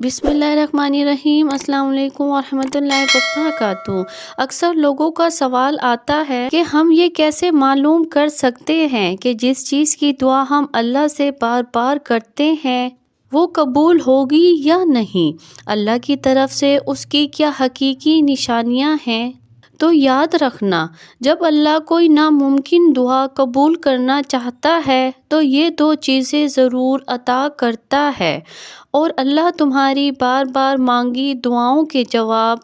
بسم اللہ الرحمن الرحیم۔ السلام علیکم ورحمۃ اللہ وبرکاتہ۔ اکثر لوگوں کا سوال آتا ہے کہ ہم یہ کیسے معلوم کر سکتے ہیں کہ جس چیز کی دعا ہم اللہ سے بار بار کرتے ہیں وہ قبول ہوگی یا نہیں۔ اللہ کی طرف سے اس کی کیا حقیقی نشانیاں ہیں؟ تو یاد رکھنا، جب اللہ کوئی ناممکن دعا قبول کرنا چاہتا ہے تو یہ دو چیزیں ضرور عطا کرتا ہے، اور اللہ تمہاری بار بار مانگی دعاؤں کے جواب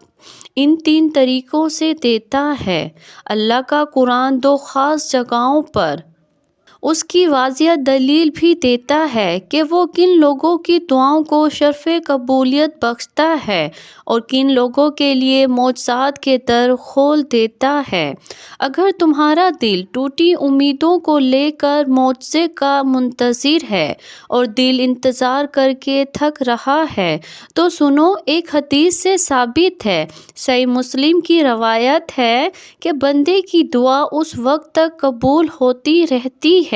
ان تین طریقوں سے دیتا ہے۔ اللہ کا قرآن دو خاص جگہوں پر اس کی واضح دلیل بھی دیتا ہے کہ وہ کن لوگوں کی دعاؤں کو شرف قبولیت بخشتا ہے اور کن لوگوں کے لیے معجزات کے در کھول دیتا ہے۔ اگر تمہارا دل ٹوٹی امیدوں کو لے کر معجزے کا منتظر ہے اور دل انتظار کر کے تھک رہا ہے تو سنو، ایک حدیث سے ثابت ہے، صحیح مسلم کی روایت ہے کہ بندے کی دعا اس وقت تک قبول ہوتی رہتی ہے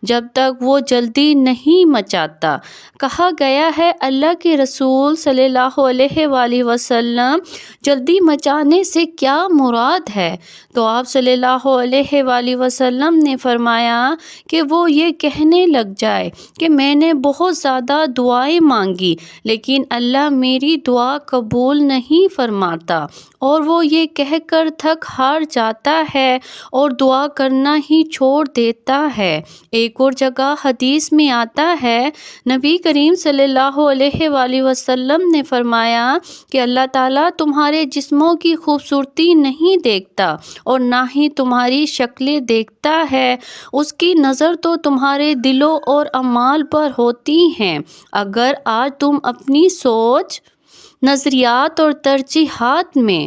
جب تک وہ جلدی نہیں مچاتا۔ کہا گیا ہے اللہ کے رسول صلی اللہ علیہ وآلہ وسلم، جلدی مچانے سے کیا مراد ہے؟ تو آپ صلی اللہ علیہ وآلہ وسلم نے فرمایا کہ وہ یہ کہنے لگ جائے کہ میں نے بہت زیادہ دعائیں مانگی لیکن اللہ میری دعا قبول نہیں فرماتا، اور وہ یہ کہہ کر تھک ہار جاتا ہے اور دعا کرنا ہی چھوڑ دیتا ہے۔ ایک اور جگہ حدیث میں آتا ہے، نبی کریم صلی اللہ علیہ وآلہ وسلم نے فرمایا کہ اللہ تعالیٰ تمہارے جسموں کی خوبصورتی نہیں دیکھتا اور نہ ہی تمہاری شکلیں دیکھتا ہے، اس کی نظر تو تمہارے دلوں اور اعمال پر ہوتی ہے۔ اگر آج تم اپنی سوچ، نظریات اور ترجیحات میں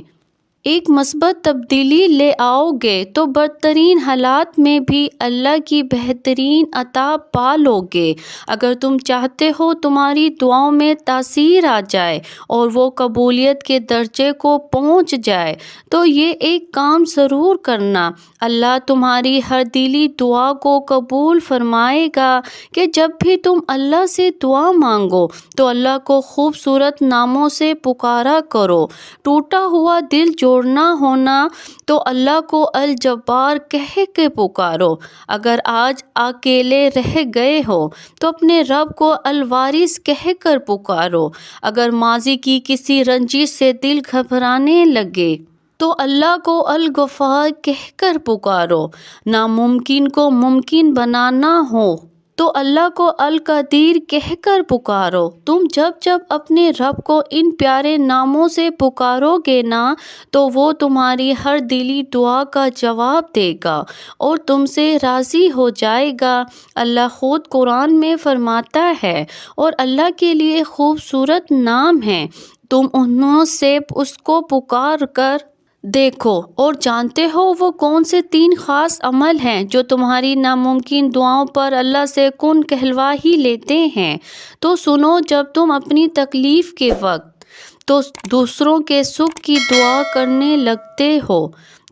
ایک مثبت تبدیلی لے آؤ گے تو بدترین حالات میں بھی اللہ کی بہترین عطا پا لو گے۔ اگر تم چاہتے ہو تمہاری دعاؤں میں تاثیر آ جائے اور وہ قبولیت کے درجے کو پہنچ جائے تو یہ ایک کام ضرور کرنا، اللہ تمہاری ہر دلی دعا کو قبول فرمائے گا کہ جب بھی تم اللہ سے دعا مانگو تو اللہ کو خوبصورت ناموں سے پکارا کرو۔ ٹوٹا ہوا دل جوڑنا ہونا تو اللہ کو الجبار کہہ کے پکارو۔ اگر آج اکیلے رہ گئے ہو تو اپنے رب کو الوارث کہہ کر پکارو۔ اگر ماضی کی کسی رنجش سے دل گھبرانے لگے تو اللہ کو الغفار کہہ کر پکارو۔ ناممکن کو ممکن بنانا ہو تو اللہ کو القدیر کہہ کر پکارو۔ تم جب جب اپنے رب کو ان پیارے ناموں سے پکارو گے نا تو وہ تمہاری ہر دلی دعا کا جواب دے گا اور تم سے راضی ہو جائے گا۔ اللہ خود قرآن میں فرماتا ہے، اور اللہ کے لیے خوبصورت نام ہیں، تم انہوں سے اس کو پکار کر دیکھو اور جانتے ہو وہ کون سے تین خاص عمل ہیں جو تمہاری ناممکن دعاؤں پر اللہ سے کن کہلوا ہی لیتے ہیں۔ تو سنو، جب تم اپنی تکلیف کے وقت تو دوسروں کے سکھ کی دعا کرنے لگتے ہو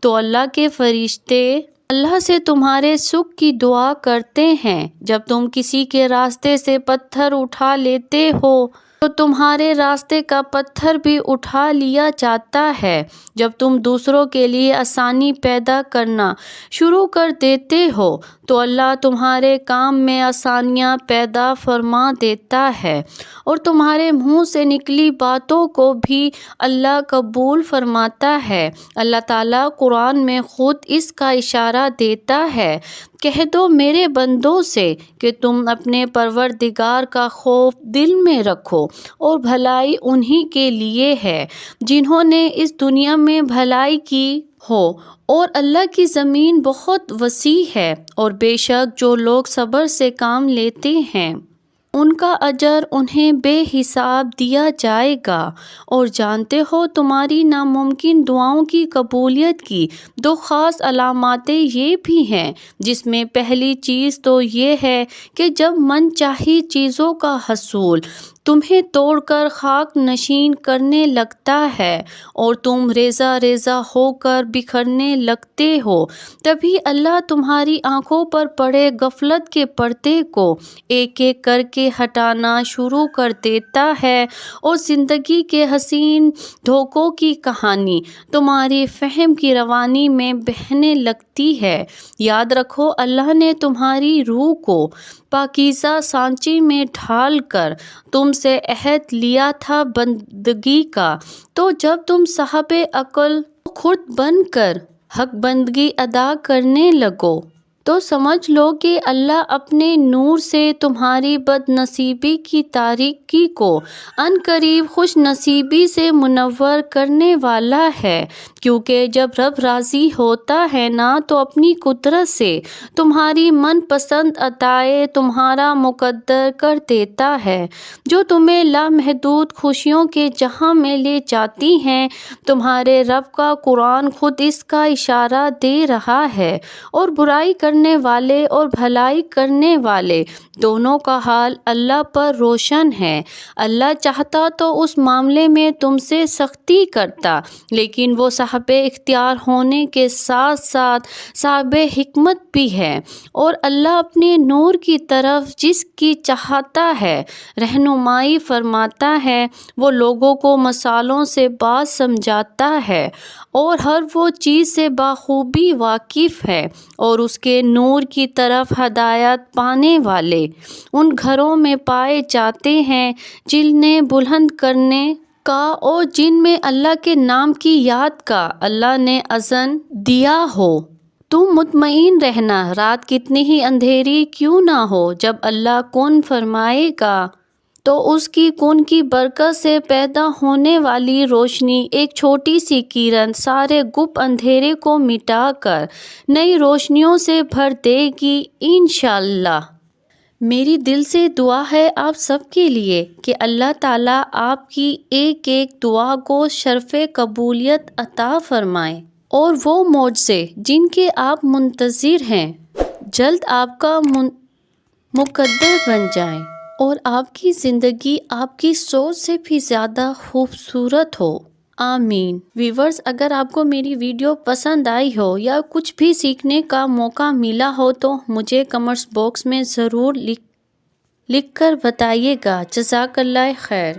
تو اللہ کے فرشتے اللہ سے تمہارے سکھ کی دعا کرتے ہیں۔ جب تم کسی کے راستے سے پتھر اٹھا لیتے ہو تو تمہارے راستے کا پتھر بھی اٹھا لیا جاتا ہے۔ جب تم دوسروں کے لیے آسانی پیدا کرنا شروع کر دیتے ہو تو اللہ تمہارے کام میں آسانیاں پیدا فرما دیتا ہے، اور تمہارے منہ سے نکلی باتوں کو بھی اللہ قبول فرماتا ہے۔ اللہ تعالیٰ قرآن میں خود اس کا اشارہ دیتا ہے، کہہ دو میرے بندوں سے کہ تم اپنے پروردگار کا خوف دل میں رکھو، اور بھلائی انہی کے لیے ہے جنہوں نے اس دنیا میں بھلائی کی ہو، اور اللہ کی زمین بہت وسیع ہے، اور بے شک جو لوگ صبر سے کام لیتے ہیں ان کا اجر انہیں بے حساب دیا جائے گا۔ اور جانتے ہو تمہاری ناممکن دعاؤں کی قبولیت کی دو خاص علامتیں یہ بھی ہیں، جس میں پہلی چیز تو یہ ہے کہ جب من چاہی چیزوں کا حصول تمہیں توڑ کر خاک نشین کرنے لگتا ہے اور تم ریزہ ریزہ ہو کر بکھرنے لگتے ہو، تبھی اللہ تمہاری آنکھوں پر پڑے غفلت کے پردے کو ایک ایک کر کے ہٹانا شروع کر دیتا ہے اور زندگی کے حسین دھوکوں کی کہانی تمہاری فہم کی روانی میں بہنے لگتی ہے۔ یاد رکھو، اللہ نے تمہاری روح کو پاکیزہ سانچے میں ڈھال کر تم سے عہد لیا تھا بندگی کا، تو جب تم صاحب عقل خرد بن کر حق بندگی ادا کرنے لگو تو سمجھ لو کہ اللہ اپنے نور سے تمہاری بد نصیبی کی تاریکی کو عنقریب خوش نصیبی سے منور کرنے والا ہے، کیونکہ جب رب راضی ہوتا ہے نا تو اپنی قدرت سے تمہاری من پسند عطائیں تمہارا مقدر کر دیتا ہے، جو تمہیں لامحدود خوشیوں کے جہاں میں لے جاتی ہیں۔ تمہارے رب کا قرآن خود اس کا اشارہ دے رہا ہے، اور برائی کرنے والے اور بھلائی کرنے والے دونوں کا حال اللہ پر روشن ہے۔ اللہ چاہتا تو اس معاملے میں تم سے سختی کرتا، لیکن وہ صاحب اختیار ہونے کے ساتھ ساتھ صاحب حکمت بھی ہے، اور اللہ اپنے نور کی طرف جس کی چاہتا ہے رہنمائی فرماتا ہے، وہ لوگوں کو مثالوں سے باز سمجھاتا ہے اور ہر وہ چیز سے بخوبی واقف ہے، اور اس کے نور کی طرف ہدایت پانے والے ان گھروں میں پائے جاتے ہیں جنہیں بلند کرنے کا اور جن میں اللہ کے نام کی یاد کا اللہ نے اذن دیا ہو۔ تم مطمئن رہنا، رات کتنی ہی اندھیری کیوں نہ ہو، جب اللہ کن فرمائے گا تو اس کی کن کی برکت سے پیدا ہونے والی روشنی ایک چھوٹی سی کرن سارے گپ اندھیرے کو مٹا کر نئی روشنیوں سے بھر دے گی انشاءاللہ۔ میری دل سے دعا ہے آپ سب کے لیے کہ اللہ تعالیٰ آپ کی ایک ایک دعا کو شرف قبولیت عطا فرمائے، اور وہ معجزے جن کے آپ منتظر ہیں جلد آپ کا مقدر بن جائیں، اور آپ کی زندگی آپ کی سوچ سے بھی زیادہ خوبصورت ہو، آمین۔ ویورز، اگر آپ کو میری ویڈیو پسند آئی ہو یا کچھ بھی سیکھنے کا موقع ملا ہو تو مجھے کمنٹس باکس میں ضرور لکھ کر بتائیے گا۔ جزاک اللہ خیر۔